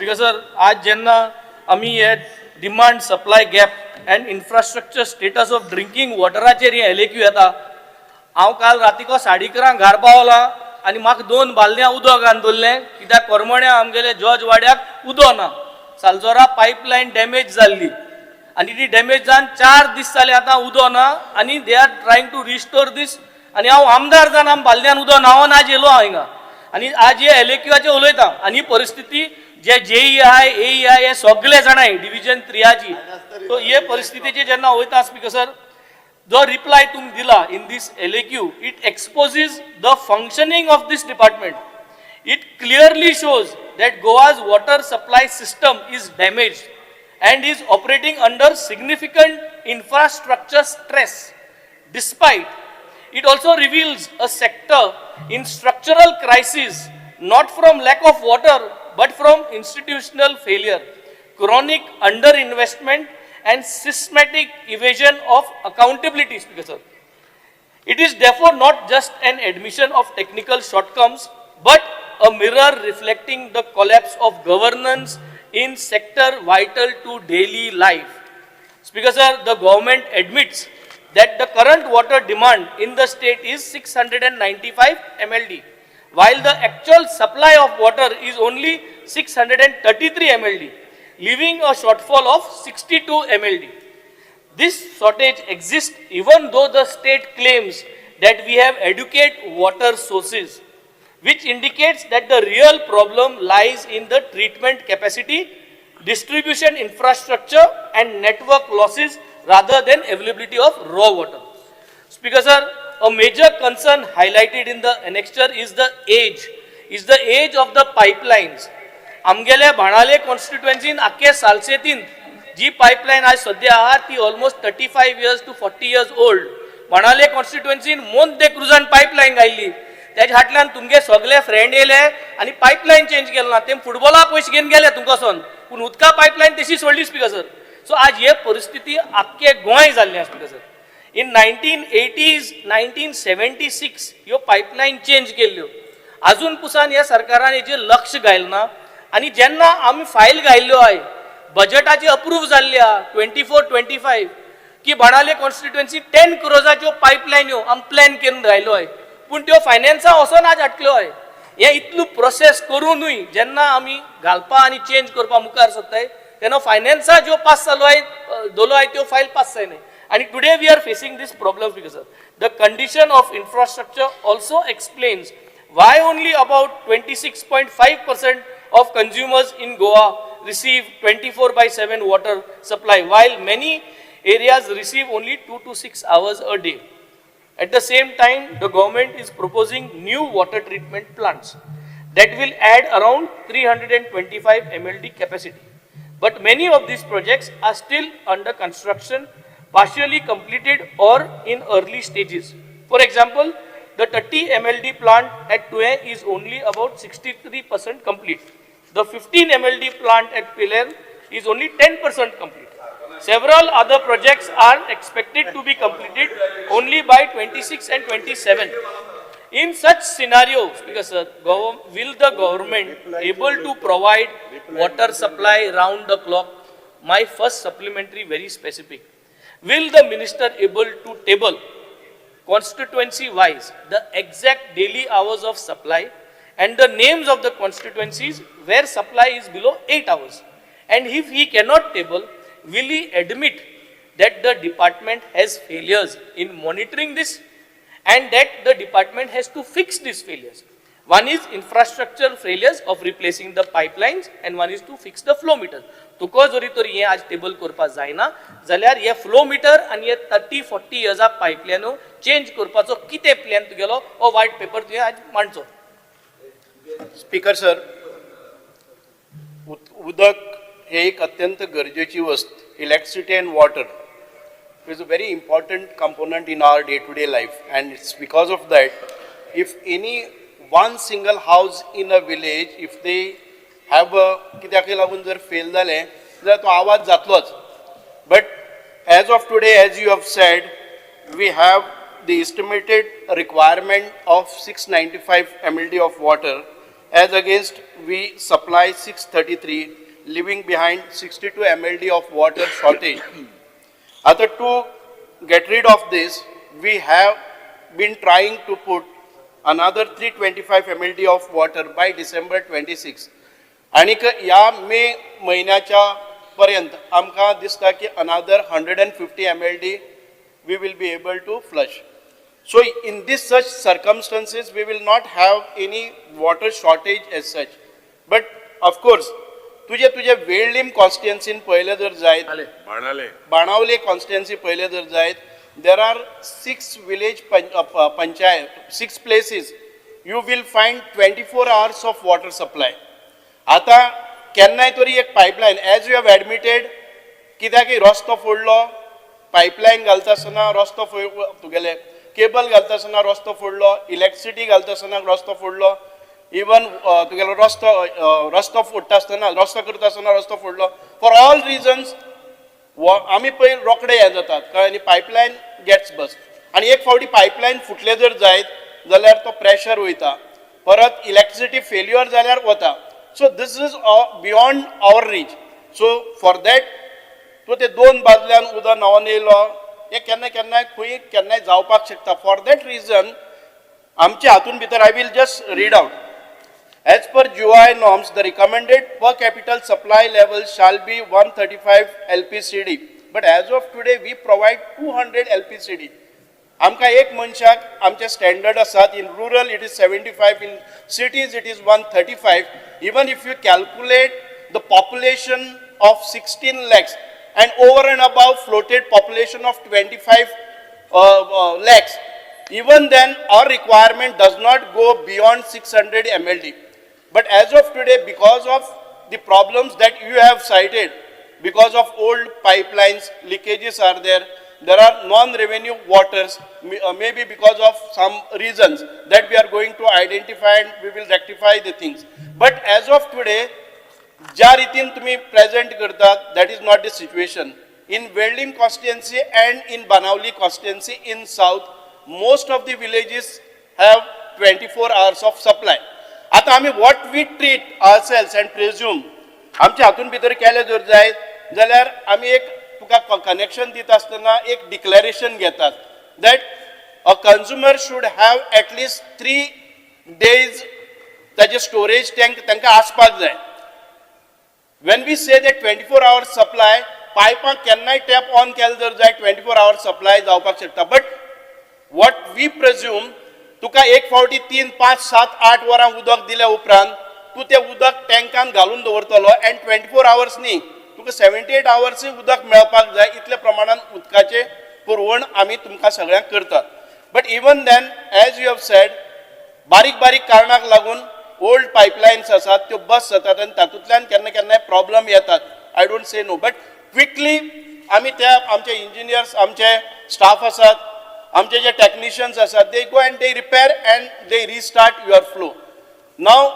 Speaker sir, आज जेन्ना आमी हे demand supply gap and infrastructure status of drinking वॉटराचेर हे एलेक्यू येता. हांव काल रातीको 11:30 घरा पावला आनी म्हाका 2 बालद्यां उदक घालून दवरलें, कित्याक करमण्या आमगेले जॉर्ज वाड्याक उदक ना. सालजोरा पायपलायन डॅमेज जाल्ली आनी ती डॅमेज जावन 4 दीस जाले आतां उदक ना आनी they are trying to restore this. आनी हांव आमदार जावन आमी बालद्यान उदक नावान आज येयलो हांव हिंगा आनी आज हे एलेक्यूचे उलयता. आनी ही परिस्थिती जे जेई आय एई हे सगळे जाणाय डिव्हिजन 3ची. सो हे परिस्थितीचे जेन्ना वयता स्पीकर सर, जो रिप्लाय तुमी दिला in this LAQ, it exposes the functioning of this department. It clearly shows that Goa's water supply system is damaged and is operating under significant infrastructure stress. Despite, it also reveals a sector in structural crisis, not from lack of water, but from institutional failure, chronic underinvestment, and systematic evasion of accountability, Speaker Sir. It is therefore not just an admission of technical shortcomings, but a mirror reflecting the collapse of governance in sector vital to daily life. Speaker Sir, the government admits that the current water demand in the state is 695 MLD, while the actual supply of water is only 633 MLD, leaving a shortfall of 62 MLD. This shortage exists even though the state claims that we have adequate water sources, which indicates that the real problem lies in the treatment capacity, distribution infrastructure, and network losses rather than availability of raw water. Speaker Sir, a major concern highlighted in the annexure is the age of the pipelines. आमगेले भाणाले कॉन्स्टिट्युएन्सीन आख्खे सालसेतीन जी pipeline आज सद्या आहा ती almost 35 years to 40 years old. भाणाले कॉन्स्टिट्युएन्सीन मोंते क्रुजान पाइपलाइन घायली. त्याच्या फाटल्यान तुमगे सगळे फ्रेंड येयले आनी पाइपलाइन चेंज केलो ना. ते फुटबॉला पयशे घेवन गेले तुमकां पूण उदका पाइपलाइन तशी सोडली स्पीकर सर. सो आज हे परिस्थिती आख्खे गोंय जाल्ली आसा स्पीकर सर. इन 1980s 1976 ह्यो पाइपलाइन चेंज केल्ल्यो. अजून पुसान ह्या सरकारान हेजेर लक्ष घायलें ना. आनी जेन्ना आमी फायल घायल्ल्यो आय बजेटाची अप्रूव जाल्ली आहा 24-25 की बाणाले कॉन्स्टिट्युएन्सी 10 crores पाइपलाइन्यो आमी प्लॅन करून घायल्यो आय, पूण त्यो फायनान्सा वचोन आज हाडल्यो आय. हे इतलो प्रोसेस करूनय जेन्ना आमी घालपा आनी चेंज करपा मुखार सोदताय तेन्ना फायनान्सा ज्यो पास जालो आय दोलो आय त्यो फायल पास जायनाय. आनी today we are facing this problem because the condition of infrastructure also explains why only about 26.5% of consumers in Goa receive 24/7 water supply, while many areas receive only 2 to 6 hours a day. At the same time, the government is proposing new water treatment plants that will add around 325 MLD capacity. But many of these projects are still under construction, partially completed or in early stages. For example, the 30 MLD plant at Tuhe is only about 63% complete. The 15 MLD plant at Pilar is only 10% complete. Several other projects are expected to be completed only by 26 and 27. In such scenarios, Speaker Sir, will the government able to provide water supply round the clock? My first supplementary very specific. Will the minister able to table constituency wise the exact daily hours of supply and the names of the constituencies where supply is below 8 hours? And if he cannot table, will he admit that the department has failures in monitoring this and that the department has to fix these failures? One is infrastructural failures of replacing the pipelines and one is to fix the flow meter. तुको जरी तर हे आज table करपा जायना जाल्यार हे flow metre आनी हे 30-40 years पाइपलायनो चेंज करपाचो कितें प्लॅन तुगेलो हो व्हाईट पेपर तुवें आज मांडचो. स्पीकर सर, उदक हे एक अत्यंत गरजेची वस्त. Electricity end water is a very important component in our day-to-day life, and it's because of that if any one single house in a village, if they have a कित्याक लागून जर fail जाले जाल्यार तो आवाज जातलोच. But as of today, as you have said, we have the estimated requirement of 695 MLD of water, as against we supply 633, leaving behind 62 mld of water shortage. Other to get rid of this, we have been trying to put another 325 mld of water by December 26. आणि या मे महिन्याच्या पर्यंत आमकां दिसता की another 150 mld we will be able to flush. So in this such circumstances, we will not have any water shortage as such. But of course, तुझे वेळलीम कॉन्स्टिट्युएन्सीन पहिले जर जायत बाणावले कॉन्स्टिट्युएन्सी पहिले जर जायत, there are 6 village panchayat, 6 places you will find 24 hours of water supply. आता केन्नाय तरी एक pipeline, as you have admitted, कित्याक रस्तो फोडलो, पायपलायन घालता आसतना रस्तो तुगेले केबल घालता आसतना रस्तो फोडलो, इलेक्ट्रिसिटी घालता आसतना रस्तो फोडलो, इवन तुगेलो रस्तो फोडटा आसतना रस्तो करता आसतना रस्तो फोडलो. फॉर ऑल रिजन्स आमी पळय रोखडे हे जातात कळ्ळें न्ही, पायपलायन गेट्स बस्ट. आनी एक फावटी पायपलायन फुटले जर जायत जाल्यार तो प्रेशर वयता, परत इलेक्ट्रिसिटी फेल्युअर जाल्यार वता. So this is beyond our reach. So for that तूं ते दोन बाजल्यान उदक न्हांवन येयलो हे केन्ना खंय केन्नाय जावपाक शकता. फॉर दॅट रिजन आमच्या हातून भितर I will just read out. As per GOI norms, the recommended per capita supply level shall be 135 LPCD. But as of today, we provide 200 LPCD. आमकां एक मनशाक आमचे स्टँडर्ड आसात. In rural it is 75, in cities it is 135. Even if you calculate the population of 16 lakhs and over and above floated population of 25 lakhs, even then our requirement does not go beyond 600 mld. But as of today, because of the problems that you have cited, because of old pipelines, leakages are there, there are non-revenue waters, maybe because of some reasons that we are going to identify and we will rectify the things. But as of today, ज्या रितीन तुम्ही present करतात, that is not the situation. In Welding constituency and in Banavli constituency in south, most of the villages have 24 hours of supply. आता आम्ही what we treat ourselves and presume आमच्या हातून भितर केले जर जायत जाल्यार आम्ही एक तुका कनेक्शन दिता आसतना एक डिक्लेरेशन घेतात that a consumer should have at least 3 days ताजे स्टोरेज टँक तांकां आसपाक जाय. When we say that 24 hours supply, पायपाक केन्नाय टॅप ऑन केले जर जाय 24 hours supply जावपाक शकता. But what we presume, तुका एक फावटी 3, 5, 7, 8 वरां उदक दिल्या उपरांत तूं तें उदक टँकान घालून दवरतलो अँड 24 hours न्ही, तुका 78 hours उदक मेळपाक जाय. इतल्या प्रमाणान उदकाचे पुरवण आमी तुमकां सगळ्यांक करतात. But even then as you have said, बारीक कारणाक लागून ओल्ड पायपलायन्स आसात त्यो बस जातात आनी तातूंतल्यान केन्ना प्रॉब्लम येतात. I don't say no, but quickly आमी त्या आमचे इंजिनियर्स, आमचे स्टाफ आसात, आमचे जे टेक्निशियन्स आसात, they go and they repair and they restart your flow. Now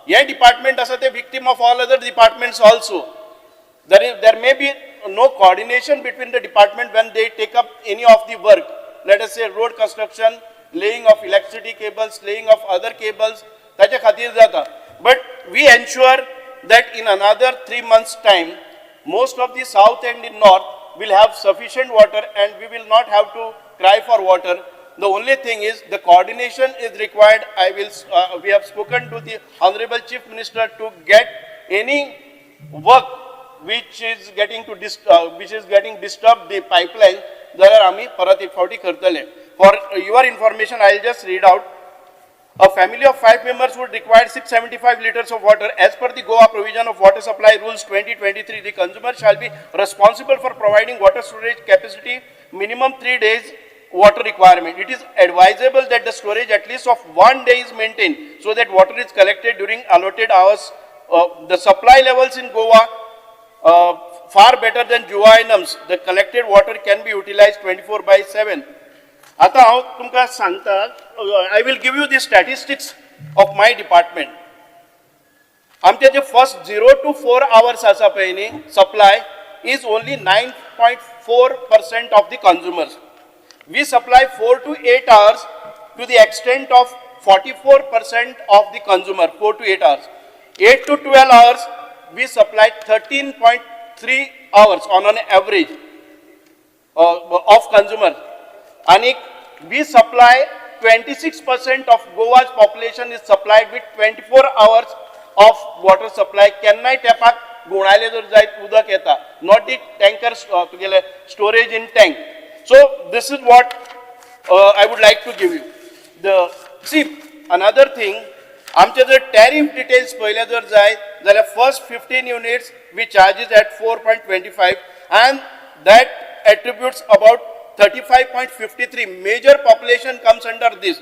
हे डिपार्टमेंट आसा ते victim of all other departments also. There may be no coordination between the department when they take up any of the work. Let us say road construction, laying of electricity cables, laying of other cables, ताचे खातीर जाता. But we ensure that in another 3 months' time, most of the south and the north will have sufficient water and we will not have to cry for water. The only thing is the coordination is required. We have spoken to the Honorable Chief Minister to get any work which is getting disturbed the pipeline. जाल्यार आमी परत एक फावटी करतले. For your information, I will just read out. A family of 5 members would require 675 liters of water. As per the Goa Provision of Water Supply Rules 2023, the consumer shall be responsible for providing water storage capacity minimum 3 days water requirement. It is advisable that the storage at least of 1 day is maintained so that water is collected during allotted hours. The supply levels in Goa far better than GOI norms. The collected water can be utilized 24/7. आता हांव तुमकां सांगता, I will give you the statistics of my department. आमचे जे first 0 to 4 hours आसा पळय न्ही, supply is only 9.4% of the consumers. We supply 4 to 8 hours to the extent of 44% of the consumer, 4 to 8 hours. 8 to 12 hours, we supply 13.3 hours on an average of consumer. And we supply 26% of Goa's population is supplied with 24 hours of water supply. केन्नाय tepak गुणायले जर जायत उदक येता, not the tanker तुगेले storage in tank. So this is what I would like to give you. See, another thing, आमचे जर tariff details पहिले जर जायत जाल्यार first 15 units we charges at 4.25 and that attributes about 35.53. Major population comes under this.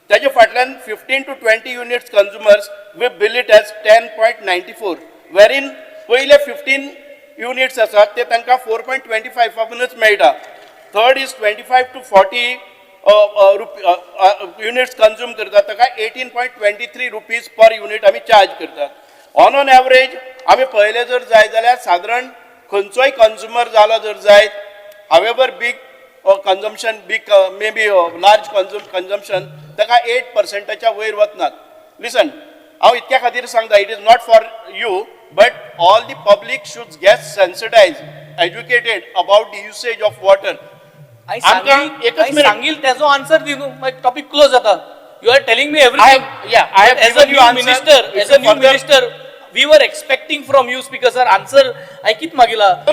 त्याचे फाटल्यान 15 to 20 units consumers we bill it as 10.94, wherein पहिले 15 units आसात ते तांकां 4.25 पासूनच मेळटा. Third is 25 to 40 units consume करतात, ताका 18.23 rupees per unit आमी चार्ज करतात. On an average आमी पहिले जर जाय जाल्यार साधारण खंयचोय कंज्युमर जालो जर जायत, however big consumption, big maybe large consumption, ताका 8%च्या वयर वचनात. Listen, हांव इतक्या खातीर सांगता, it is not for you, but all the public should get sensitized, educated about the usage of water. I सांगील त्याचो आन्सर दी न्हू, मागीर टॉपिक क्लोज जाता. You are telling me everything. I have as a new minister, we were expecting from you speaker sir answer. I कित मागिला?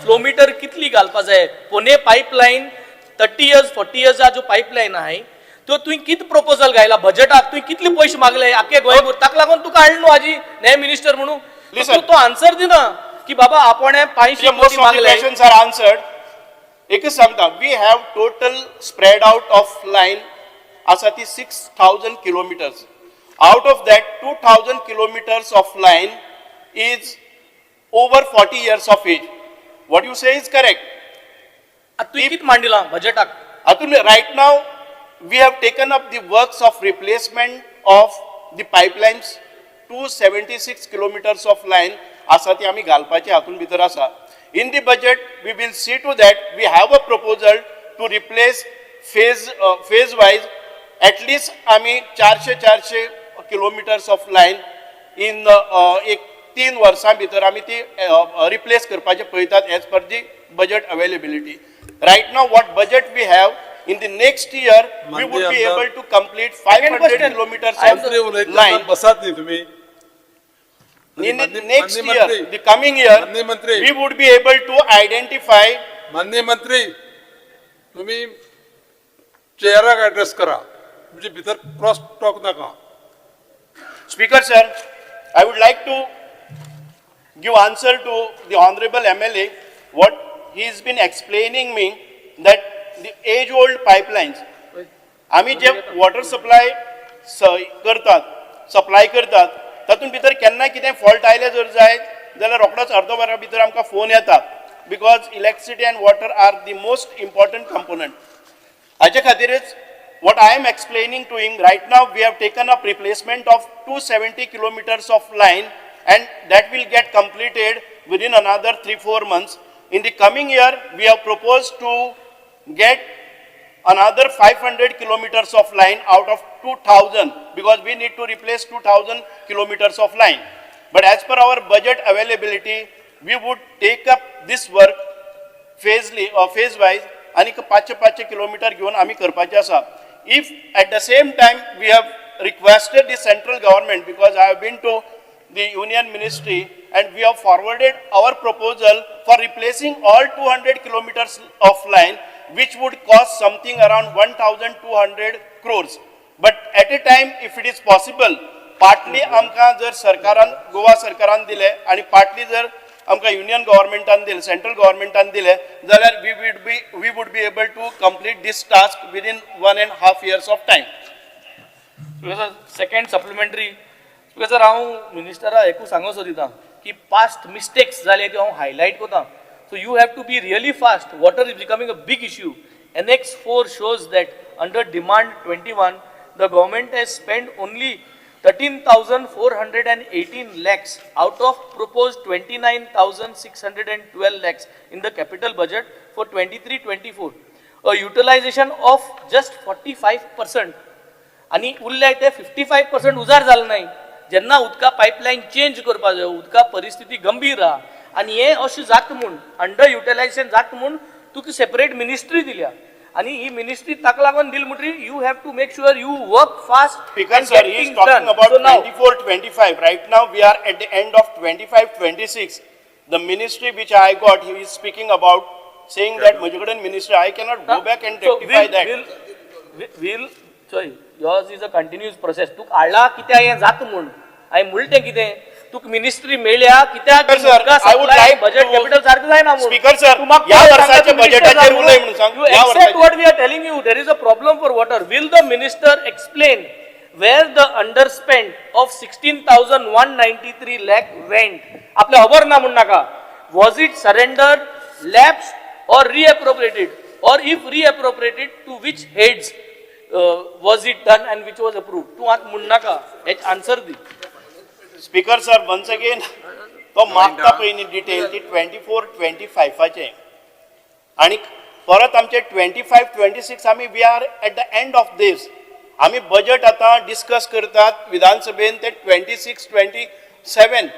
Flow meter कितली घालपा जाय? Pune pipeline 30 years 40 years जो pipeline आहे, तो तुवें कित proposal घायला बजेटाक? तुवें कितले पयशे मागले आख्या गोंयभर? ताका लागून तुका हाडलो न्हू आजी नये मिनिस्टर म्हणून. तो आन्सर दिना की बाबा आपण 500 कोटी मागले. Questions are answered. एकच सांगता, we have total spread out of line आसा ती 6,000 kilometers. Out of that 2,000 kilometers of line is over 40 years of age. What you say is correct. तुवें कित मांडिला बजेटाक? Right now we have taken up the works of replacement of the pipelines. 276 kilometers of line आसा ती आमी घालपाची हातून भितर आसा. In the budget, we will see to that we have a proposal to replace phase wise at least 400 kilometers of line in 3 वर्सां भितर आमी ती replace करपाचे पळयतात as per the budget availability. Right now, what budget we have, in the next year, we would be able to complete 500 kilometers of line. बसात नाही तुम्ही. In the next year, the coming year, we would be able to identify. माननीय मंत्री, तुम्ही चेहरा address करा, म्हणजे भीतर क्रॉस टॉक नका. Speaker sir, I would like to give answer to the honorable MLA what he has been explaining me that the age-old pipelines. आम्ही जे water supply करतात, तातून भितर केन्नाय कितें फॉल्ट आयले जर जायत जाल्यार रोखडोच अर्दवरा भितर आमकां फोन येता, because electricity end water are the most important component. हाचे खातीरच what I am explaining to him, right now we have taken up replacement of 270 kilometers of line and that will get completed within another 3-4 months. In the coming year, we have proposed to get another 500 kilometers of line out of 2,000 because we need to replace 2,000 kilometers of line. But as per our budget availability, we would take up this work phase wise आणि 500 kilometer घेऊन आम्ही करपाचे आसा. If at the same time we have requested the central government, because I have been to the union ministry and we have forwarded our proposal for replacing all 200 kilometers of line, which would cost something around 1,200 crores. But at a time, if it is possible, partly आमकां जर सरकारान गोवा सरकारान दिले आणि partly जर आमकां union governmentan दिले, central governmentan दिले, जाल्यार we would be able to complete this task within 1.5 years of time. Second supplementary, because हांव मिनिस्टरा एकू सांगो सोदिता की past mistakes जाले ते हांव highlight कोता. So you have to be really fast. Water is becoming a big issue. Annex 4 shows that under demand 21, the government has spent only 13,418 lakhs out of proposed 29,612 lakhs in the capital budget for 23-24. A utilization of just 45%. आणि उरले ते 55% उजार झालं नाही. जेन्ना उदका pipeline change करपा जाय, उदका परिस्थिती गंभीर आहा आणि हे अशें जाता म्हूण अंडर युटिलायझेशन जाता म्हूण तुका सेपरेट मिनिस्ट्री दिल्या आणि ही मिनिस्ट्री ताका लागून दिली म्हणटरी you have to make sure you work fast. Speaker sir, he is talking about 24-25. Right now, we are at the end of 25-26. The ministry which I got, he is speaking about, saying that Mujagadan ministry, I cannot go back and rectify that. Sorry, yours is a continuous process. तुक हाडला कित्याक हें जाता म्हूण हांवें म्हणलें कितें तुक मिनिस्ट्री मेळ्ळ्या कित्याक Sir, I would like budget to- capital सारकें जायना म्हूण. Speaker sir, तूं म्हाका ह्या सांग, वर्साच्या तूं minister बजेटाचेर जावन उलय म्हणून सांग. You ह्या accept वर्साच्या- what we are telling you. There is a problem for water. Will the minister explain where the underspend of 16,193 lakh went? आपल्या खबर ना म्हण नाका. Was it surrendered, lapsed or reappropriated? Or if reappropriated, to which heads was it done and which was approved? तूं आतां म्हण नाका. हेच आन्सर दी. Speaker sir, once again, तो मागता पयलीं डिटेल ती 24-25चे आणि परत आमचे 25-26 आमी we are at the end of this. आमी बजेट आतां डिस्कस करतात विधानसभेन ते 26-27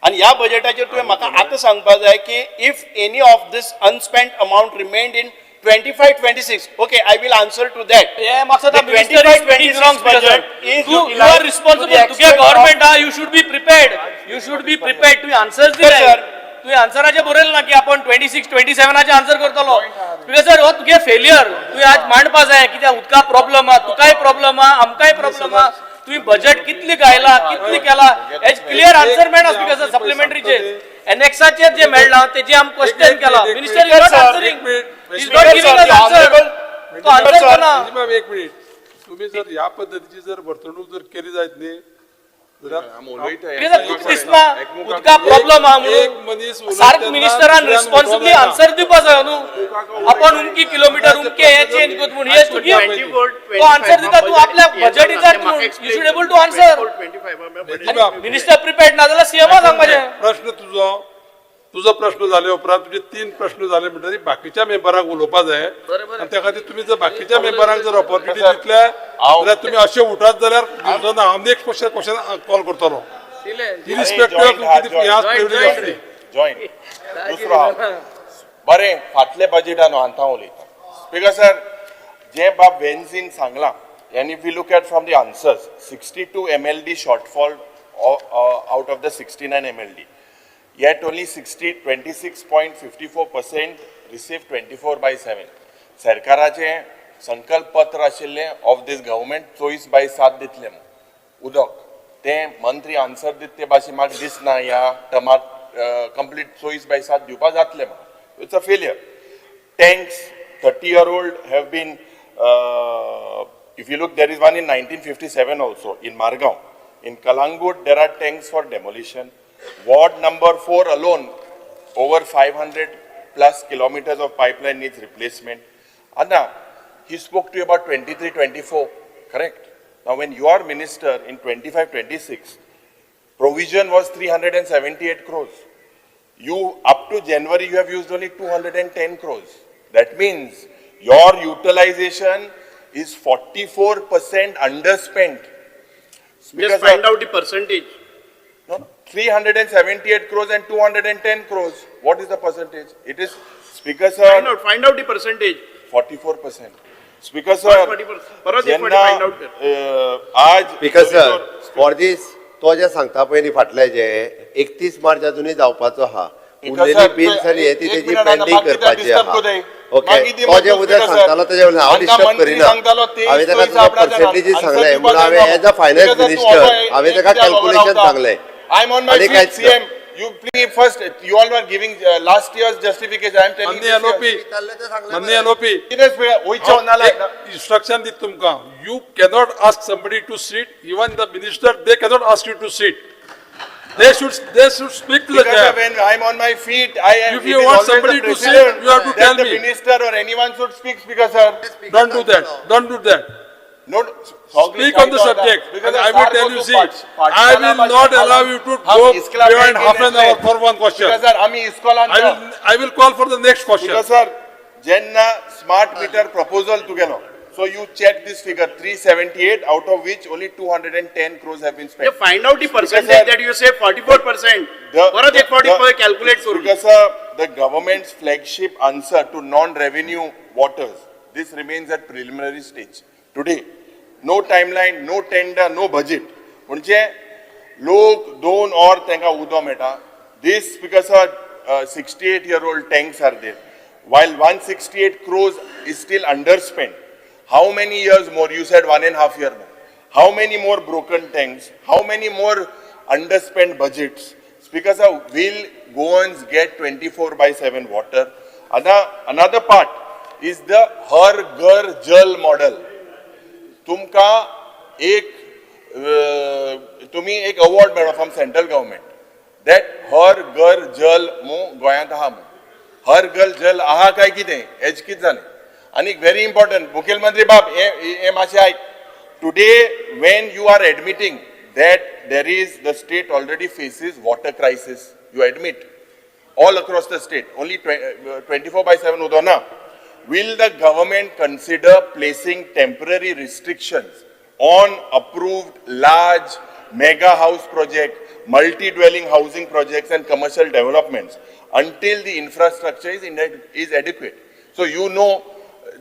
आणि ह्या बजेटाचेर तुवें म्हाका आतां सांगपाक जाय की if any of this unspent amount remained in 25-26, okay, I will answer to that. Yeah, Maksud, The the minister is speaking 25-26 wrong, budget Speaker. is You utilized are responsible. to the तुगे extent government of- you should be prepared. You should be prepared. तुम्ही answers Yes, दिले. sir. तुम्ही आन्सराचे बरयले ना की आपण 26-27चे answer करतलो. Speaker sir, हो तुगे फेलियर. तुम्ही आज मांडपा जाय कित्याक उदका प्रॉब्लेम हा, तुकाय प्रॉब्लेम हा, आमकाय प्रॉब्लेम हा. तुम्ही बजेट कितली गायला, कितली केला हेच क्लियर आन्सर मेळना स्पीकर सर सप्लिमेंटरीचे. एनेक्साचेर जे मेळना तेजे आम क्वेश्चन केला. Minister is not answering. He is not Speaker giving sir, us the answer. honorable- तो आन्सर sir, कोना. मिनिमम एक मिनिट तुम्ही जर या पद्धतीची जर वर्तणूक जर केली जायत न्ही कित्याक तुका दिसना उदका प्रॉब्लेम हा एक म्हणून मनीस उलयता सार्क तेन्ना मिनिस्टरान दुसऱ्यान रिस्पॉन्सिबली उठोवं आन्सर दिवपा जाय न्हू. आपण उमकी किलोमीटर उमके हे चेंज करत म्हणून हे तुगे 24-25 तो आन्सर दिता तू आपल्या बजेटीचा you should able to answer. 25 minister prepared ना जाल्यार सीएम सांगपाचें. प्रश्न तुझो प्रश्न जाले उपरांत तुझे 3 प्रश्न झाले म्हणटरी बाकीच्या मेंबरांक उलोवपा जाय आणि त्या खातीर तुम्ही जर बाकीच्या मेंबरांक जर ऑपॉर्च्युनिटी दितले जाल्यार तुम्ही असे उठात जाल्यार हांव नेक्स्ट क्वेश्चन कॉल करतलो. इरिस्पेक्टिव्ह ऑफ कितें ह्या प्रिविलेज आसली. जॉईन दुसरो हांव बरें फाटले बजेटान हांव उलयतां. स्पीकर सर जे बाब वेन्झीन सांगलां end if you look at from the answers 62 MLD shortfall out of the 69 MLD. Yet only 26.54% received 24/7. सरकाराचे संकल्प पत्र आशिल्ले ऑफ दिस गव्हर्मेंट 24/7 दितले उदक ते मंत्री आन्सर दित ते भाशेन म्हाका दिसना ह्या टर्मात कंप्लीट 24/7 दिवपा जातले म्हाका. It's a failure. Tanks 30-year-old have been if you look there is one in 1957 also in Margao. In Kalangut there are tanks for demolition. Ward number 4 alone, over 500 plus kilometers of pipeline needs replacement. Anna, he spoke to you about 23-24, correct? Now when you are minister in 25-26, provision was 378 crores. You, up to January, you have used only 210 crores. That means your utilization is 44% underspent. Just find out the percentage. No, 378 crores and 210 crores. What is the percentage? It is, Speaker sir, Find out the percentage. 44%. Speaker sir, 40%. परत एक जेन्ना, फावटी find out कर. आज speaker sir for दीस तो जे सांगता पयलीं फाटले जे 31 मार्च अजूनय जावपाचो आहा उरलेली बिल्स आनी हे ती तेजी पेंडिंग करपाची आहा. ओके तो जे उद्या सांगतालो तेजे वयल्यान हांव डिस्टर्ब करिना. हांवें ताका तुका पर्सेंटेजीस सांगले म्हणून हांवें एज अ फायनान्स मिनिस्टर हांवें ताका कॅल्क्युलेशन सांगलें. I'm on my आणि feet, कांयच ना. CM. You please first, you all were giving last year's justification. I'm telling माननीय you. एलओपी माननीय एलओपी instruction दीत तुमकां you cannot ask somebody to sit, even the minister they cannot ask you to sit. They should speak to the Because chair. when I'm on my feet, I am. If you it is want always somebody the to sit, president you have to that tell the me. minister or anyone should speak, Speaker sir. Don't do that. Don't do that. No, Speak on the subject. And I will tell you, see, I will not allow you to go beyond half an hour for one question. Speaker sir, आम्ही इस्कॉलान I will call for the next question. Speaker sir, जेन्ना smart meter proposal तुगेलो So you check this figure, 378, out of which only 210 crores have been spent. You find out the percentage that you say 44%. परत एक 40% calculate करू. Because the government's flagship answer to non-revenue waters, this remains at preliminary stage. Today, no timeline, no tender, no budget. म्हणजे लोक 2 or त्यांका उदो Meta. This because 68-year-old tanks are there. While 168 crores is still underspent. How many years more? You said 1.5 years more. How many more broken tanks? How many more underspent budgets? Because will Goans get 24/7 water? Another part is the Har Ghar Jal model. तुमका तुम्ही एक award मेळो from central government that हर घर जल मू गोंयांत आहा मू हर घर जल आहा काय कितें हेज कितें जालें आनी व्हेरी इम्पॉर्टंट मुखेलमंत्री बाब हे मातशें आयक today when you are admitting that there is the state already faces water crisis. You admit all across the state. Only 24/7 udona. Will the government consider placing temporary restrictions on approved large mega house project, multi-dwelling housing projects and commercial developments until the infrastructure is adequate? So you know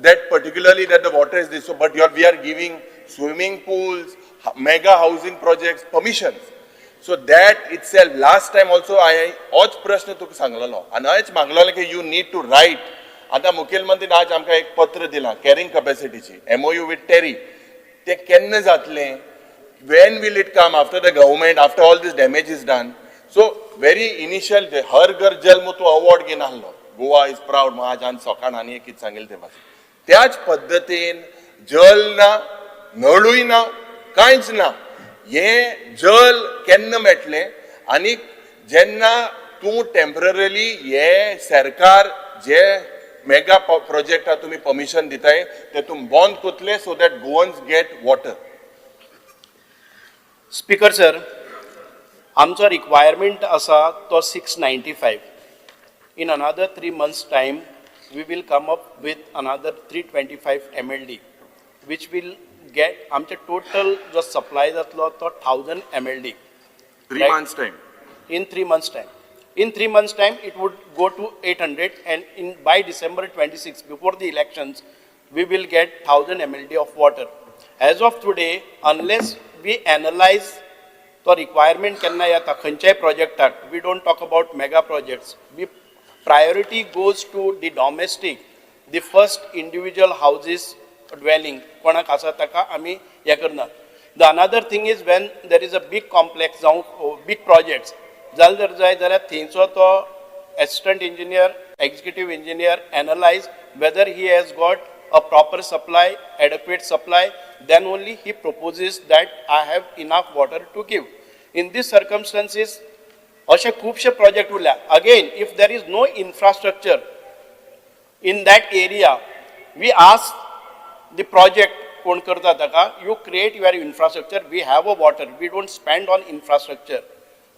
that particularly that the water is this, so, but we are giving swimming pools, mega housing projects, permissions. So that itself, last time also I होच प्रश्न तुका सांगलेलो आनी हांवें मागलेलो की you need to write. आता मुखेलमंत्रीन आज आमकां एक पत्र दिलां कॅरिंग कॅपॅसिटीची MOU with TERI. ते केन्ना जातलें? When will it come after the government, after all this damage is done? So very initial हर घर जल मु तूं अवॉर्ड घेवन आसलो. गोवा इज प्राउड महाज आनी सकाळ आनी एक कितें सांगिल्लें ते भाशेन. त्याच पद्दतीन जल ना, नळूय ना, कांयच ना. हे जल केन्ना मेळटलें आनी जेन्ना तूं टेम्पररी हे सरकार जे मेगा प्रोजेक्टा तुम्ही परमिशन दिताय ते तुम बंद कोतले so that Goans get water. Speaker sir, आमचो रिक्वायरमेंट आसा तो 695. In another 3 months time, we will come up with another 325 MLD, which will get आमचे total जो supply जातलो तो 1000 MLD. 3 Right? months time. In 3 months time. In 3 months time, it would go to 800, and by December 26, before the elections, we will get 1000 MLD of water. As of today, unless we analyze the requirement kenna yata खंयच्याय projectak, we don't talk about mega projects. Priority goes to the domestic, the first individual houses dwelling. कोणाक आसा ताका आमी हे करना. The another thing is when there is a big complex, big projects, जर जाय जाल्यार थंयचो तो assistant engineer, executive engineer analyze whether he has got a proper supply, adequate supply, then only he proposes that I have enough water to give. In these circumstances, अशे खूबशे project उरल्या. Again, if there is no infrastructure in that area, we ask the project कोण करता ताका, you create your infrastructure, we have a water, we don't spend on infrastructure.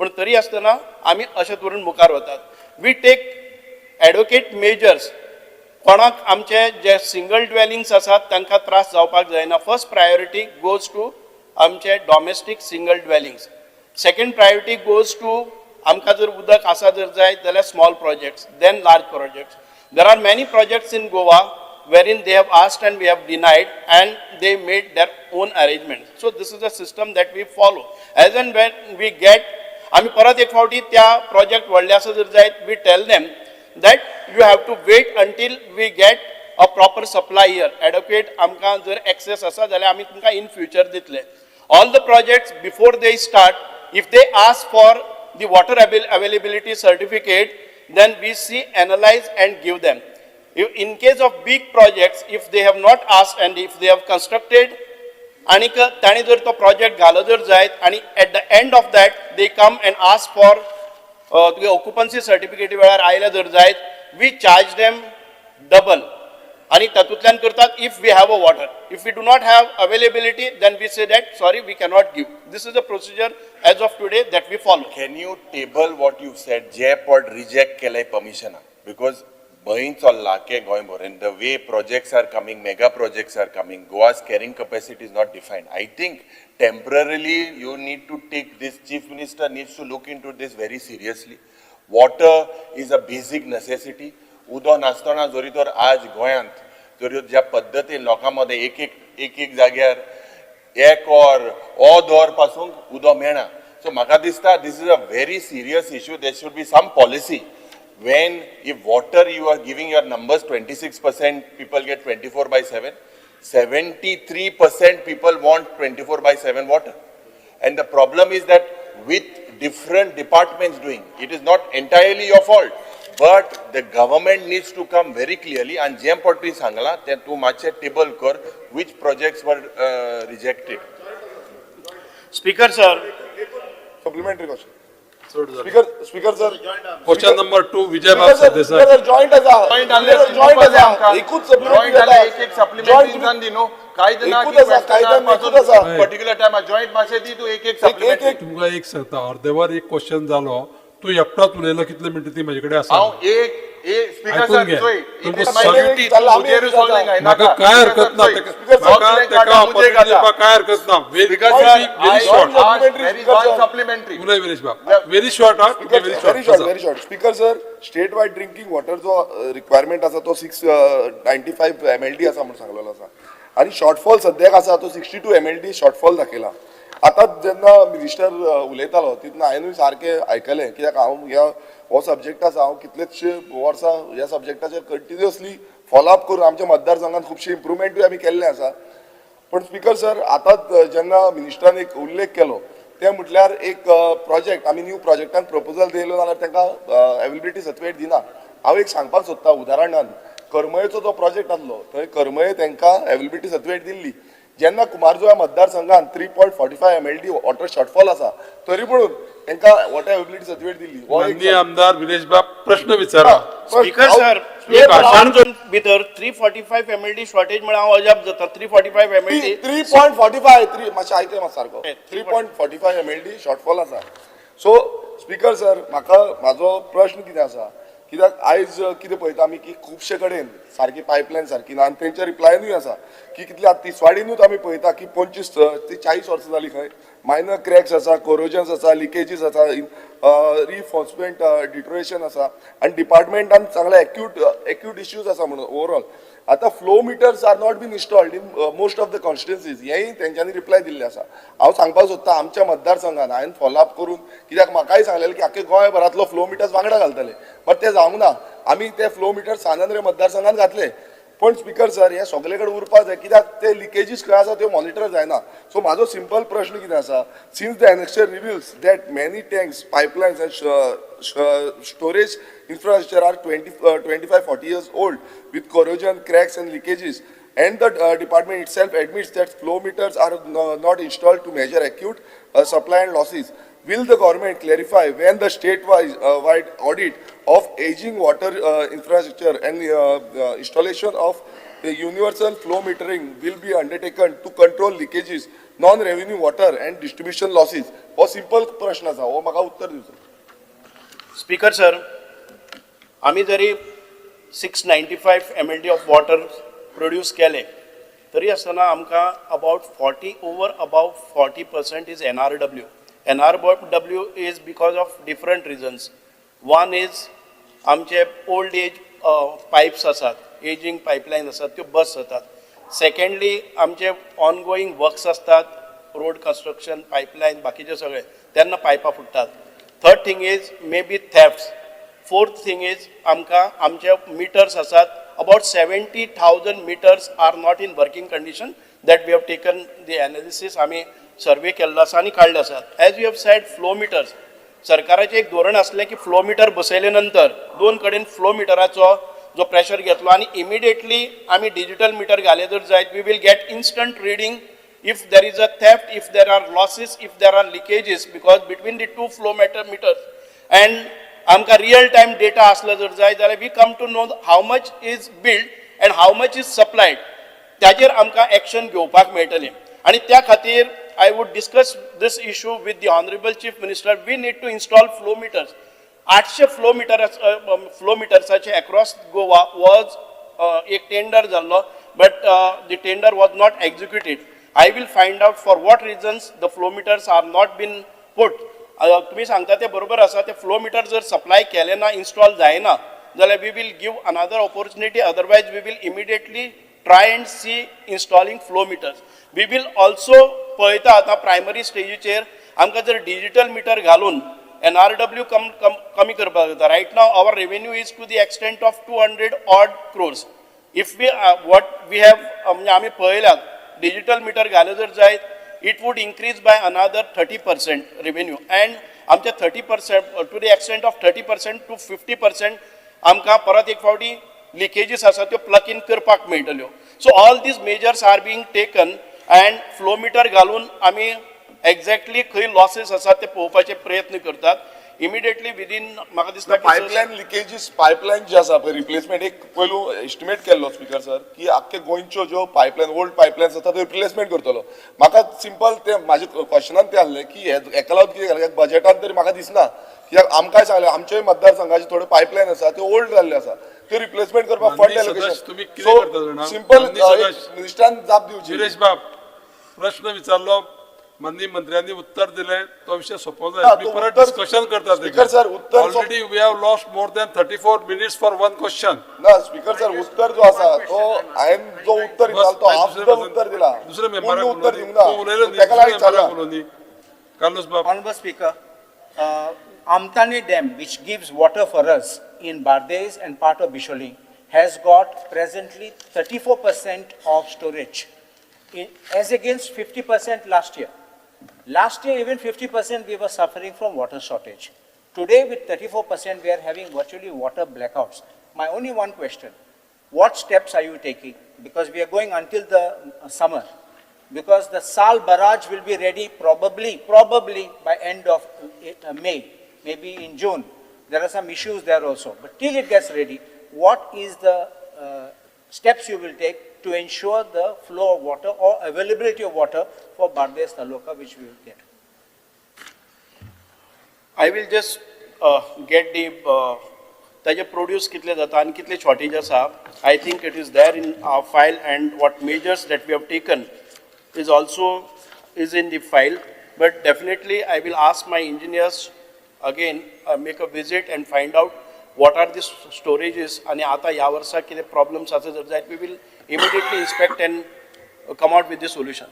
पण तरी आसतना आमी अशें करून मुखार वतात. We take adequate measures. कोणाक आमचे जे सिंगल ड्वेलिंग्स आसात तांकां त्रास जावपाक जायना. फर्स्ट प्रायोरिटी गोज टू आमचे domestic single dwellings. Second priority goes to आमकां जर उदक आसा जर जाय जाल्यार small projects, then large projects. There are many projects in Goa wherein they have asked and we have denied and they made their own arrangements. So this is a system that we follow. As and when we get, आमी परत एक फावटी त्या project व्हडले आसा जर जायत, we tell them that you have to wait until we get a proper supply here. Adequate आमकां जर access आसा जाल्यार आमी तुमकां in future दितले. All the projects before they start, if they ask for the water availability certificate, then we see, analyze and give them. In case of big projects, if they have not asked and if they have constructed, आणि ताणी जर तो project घालो जर जायत आणि at the end of that they come and ask for occupancy certificate वेळार आयल्या जर जायत, we charge them double. आणि तातूंतल्यान करतात if we have a water. If we do not have availability, then we say that sorry, we cannot give. This is the procedure as of today that we follow. Can you table what you said? J-Pod reject केले permission because भंय चल्ला के गोंयभर and the way projects are coming, mega projects are coming, Goa's carrying capacity is not defined. I think temporarily you need to take this, Chief Minister needs to look into this very seriously. Water is a basic necessity. उदो नासतना जरी तर आज गोंयांत जरी ज्या पद्दतीन लोकांमध्ये एक जाग्यार एक or दोर पासून उदो मेळना. So म्हाका दिसता this is a very serious issue. There should be some policy. When if water you are giving your numbers 26% people get 24/7, 73% people want 24/7 water. And the problem is that with different departments doing, it is not entirely your fault. But the government needs to come very clearly and जेम पट्टी सांगला ते तू मातशे table कर which projects were rejected. Speaker sir, Supplementary question. Speaker sir. Question number 2 विजय बाब Sardesai. Joint as a. एकूच supplementary Joint एक supplementary इंसान दिनो कायदे ना की particular time joint मातशे दी तू एक supplementary. तुमका एक सांगता अर्देवर एक क्वेश्चन जालो तू एकटाच उलयलो कितले मिनिट ती माझ्याकडे आसा. हांव एक स्पीकर ऐकून घे. सर तुमकां majority आम्ही मुजेर resolving आहे म्हाका काय हरकत ना म्हाका opportunity दिवपाक काय हरकत ना. Speaker sir, very short. there is one supplementary. उलय विरेश बाब व्हेरी शॉर्ट हा Very short. Speaker sir, state wide drinking water जो requirement असा तो 695 mld असा म्हणून सांगलेलो असा आणि शॉर्टफॉल सद्याक असा तो 62 mld शॉर्टफॉल दाखयला. आता जेन्ना मिनिस्टर उलयतालो तितून हांवें सारकें आयकलें कित्याक हांव हो सब्जेक्ट आसा हांव कितलेशे वर्सां ह्या सब्जेक्टाचेर कंटिन्युअसली फॉलोअप करून आमच्या मतदारसंघात खुबशी इम्प्रुवमेंटूय आमी केल्लें आसा. पण स्पीकर सर आतां जेन्ना मिनिस्टरान एक उल्लेख केलो ते म्हटल्यार एक प्रोजेक्ट आमी न्यू प्रोजेक्टान प्रपोजल दिलो जाल्यार तांकां अवेलेबिलिटी सर्टिफिकेट दिना. हांव एक सांगपाक सोदता उदाहरणान करमयेचो जो प्रोजेक्ट आसलो थंय करमये तांकां अवेलेबिलिटी सर्टिफिकेट दिल्ली. जेन्ना कुमारजुव्या मतदारसंघान 3.45 mld वॉटर शॉर्टफॉल आसा तरी म्हणून तांकां वॉटर अवेलेबिलिटी सर्टिफिकेट दिल्ली. माननीय आमदार विरेश बाब प्रश्न विचारा. Speaker sir, भितर 345 mld शॉर्टेज म्हळ्यार हांव अजाप जाता. 345 mld 3.45 मातशें आयकलें मात सारको 3.45 mld शॉर्टफॉल आसा. सो स्पीकर सर म्हाका म्हाजो प्रश्न कितें आसा कित्याक आयज कितें पळयता आमी की खुबशे कडेन सारकी पायपलायन सारकी ना आनी तेंचे रिप्लायनूय आसा की कितले आतां तिसवाडीनूच आमी पळयता की 25 ते 40 वर्सां जालीं खंय मायनर क्रॅक्स आसा, कोरोजन्स आसा, लिकेजीस आसा, रिफोर्समेंट डिटोरेशन आसा आनी डिपार्टमेंटान चांगले एक्यूट इश्यूज आसा म्हणून ओवरऑल. आतां flow meters are not been installed in most of the constituencies हेंय तेंच्यांनी रिप्लाय दिल्ले आसा. हांव सांगपाक सोदता आमच्या मतदारसंघान हांवें फॉलोअप करून कित्याक म्हाकाय सांगलेलें की आख्खे गोंयभरांतलो फ्लो मिटर्स वांगडा घालतले बट ते जावंक ना. आमी ते फ्लो मिटर्स सानंद्रे मतदारसंघान घातले पण स्पीकर सर हे सगळे कडेन उरपाक जाय कित्याक ते लिकेजीस खंय आसा त्यो मॉनिटर जायना. सो म्हाजो सिंपल प्रश्न कितें आसा since the annexure reveals that many tanks pipelines and storage infrastructure are 25-40 years old with corrosion, cracks and leakages and the department itself admits that flow meters are not installed to measure acute supply and losses. Will the government clarify when the state-wide audit of aging water infrastructure and installation of the universal flow metering will be undertaken to control leakages, non-revenue water and distribution losses? हो simple प्रश्न आसा हो म्हाका उत्तर दिवचो. Speaker sir, आम्ही जरी 695 mld of water produce केले तरी आसतना आमकां about 40% is NRW. NRW is because of different reasons. One is आमचे ओल्ड एज पायप्स आसात, एजिंग पायपलायन आसात त्यो बस जातात. सेकंडली आमचे ऑनगोईंग वर्क्स असतात, रोड कन्स्ट्रक्शन, पायपलायन, बाकीचे सगळे तेन्ना पायपां फुटतात. Third thing is may be thefts. Fourth thing is आमकां आमचे मिटर्स आसात about 70,000 meters are not in working condition that we have taken the analysis. आमी सर्वे केल्लो आसा आनी काडले आसात. As you have said flow meters सरकाराचें एक धोरण आसलें की फ्लो मिटर बसयले नंतर दोन कडेन फ्लो मिटराचो जो प्रेशर घेतलो आनी इमिडिएटली आमी डिजिटल मिटर घाले जर जायत we will get instant reading if there is a theft, if there are losses, if there are leakages, because between the two flow meters and आमकां रियल टायम डेटा आसलो जर जाय जाल्यार we come to know how much is build and how much is supplied. त्याचेर आमकां action घेवपाक मेळटलें आनी त्या खातीर I would discuss this issue with the honourable chief minister. We need to install flow meters 800 फ्लो मिटर्साचे अक्रॉस गोवा वॉज एक टेंडर जाल्लो but the tender was not executed. I will find out for what reasons the flow meters are not been put. तुम्ही सांगता ते बरोबर आसा, ते फ्लो मिटर जर सप्लाय केले ना, इन्स्टॉल जायना जाल्यार we will give another opportunity, otherwise we will immediately try and see installing flow meters. We will also पळयता आतां प्रायमरी स्टेजीचेर आमकां जर डिजिटल मिटर घालून NRW कमी करपाक जाता. Right now our revenue is to the extent of 200 odd crores. If we what we have म्हणजे आमी पळयल्यात डिजिटल मिटर घाले जर जायत, it would increase by another 30% revenue, and आमच्या 30% to the extent of 30% to 50% आमकां परत एक फावटी लिकेजीस आसा त्यो प्लग इन करपाक मेळटल्यो. So all these measures are being taken and flow meter घालून आमी एक्झॅक्टली खंय लॉसेस आसात ते पळोवपाचे प्रयत्न करतात. इमिडिएटली विदीन म्हाका दिसता पायपलायन लिकेजीस, पायपलायन जे आसा पळय रिप्लेसमेंट, एक पयलू एस्टिमेट केल्लो स्पीकर सर की आख्खे गोंयच्यो ज्यो पायपलायन ओल्ड पायपलायन्स आसा त्यो रिप्लेसमेंट करतलो. म्हाका सिंपल ते म्हाजे क्वेश्चनान ते आहलें की हेका लागून कितें जालें बजेटान तरी म्हाका दिसना, कित्याक आमकांय सांगलें आमच्याय मतदारसंघाचे थोडे पायपलायन आसा त्यो ओल्ड जाल्ले आसा, त्यो रिप्लेसमेंट करपाक फंड तुम्ही कितें एलोकेशन. करता जाणा? सो सिंपल सदांच मिनिस्टरान जाप दिवची. सुरेश बाब प्रश्न विचारलो, माननीय मंत्र्यांनी उत्तर दिले, तो विषय सोपवला. हा, मी तो परत उत्तर- डिस्कशन करता. स्पीकर सर, उत्तर already we have lost more than 34 minutes for one question. ना स्पीकर सर, उत्तर जो आसा तो हांवें जो उत्तर दिला तो हाफ द उत्तर दिला, दुसरे पूर्ण मेंबराक उत्तर दिवंक उलयलो ना. तेका लागून चालला. कार्लोस बाब. Honorable Speaker, Amtani Dam, which gives water for us in Bardez and part of Bisholi, has got presently 34% of storage, as against 50% last year. Last year, even 50% we were suffering from water shortage. Today, with 34%, we are having virtually water blackouts. My only one question, what steps are you taking? Because we are going until the summer. Because the Sal barrage will be ready probably by end of May, maybe in June. There are some issues there also. But till it gets ready, what is the steps you will take to ensure the flow of water or availability of water for Bardez Taluka, which we will get? I will just get the ताजे produce कितले जाता आनी कितले shortage आसा. I think it is there in our file, and what measures that we have taken is also in the file. But definitely I will ask my engineers again, make a visit and find out what are the storages, आणि आता ह्या वर्सा कितें problems आसा जर जायत, we will immediately inspect and come out with the solution.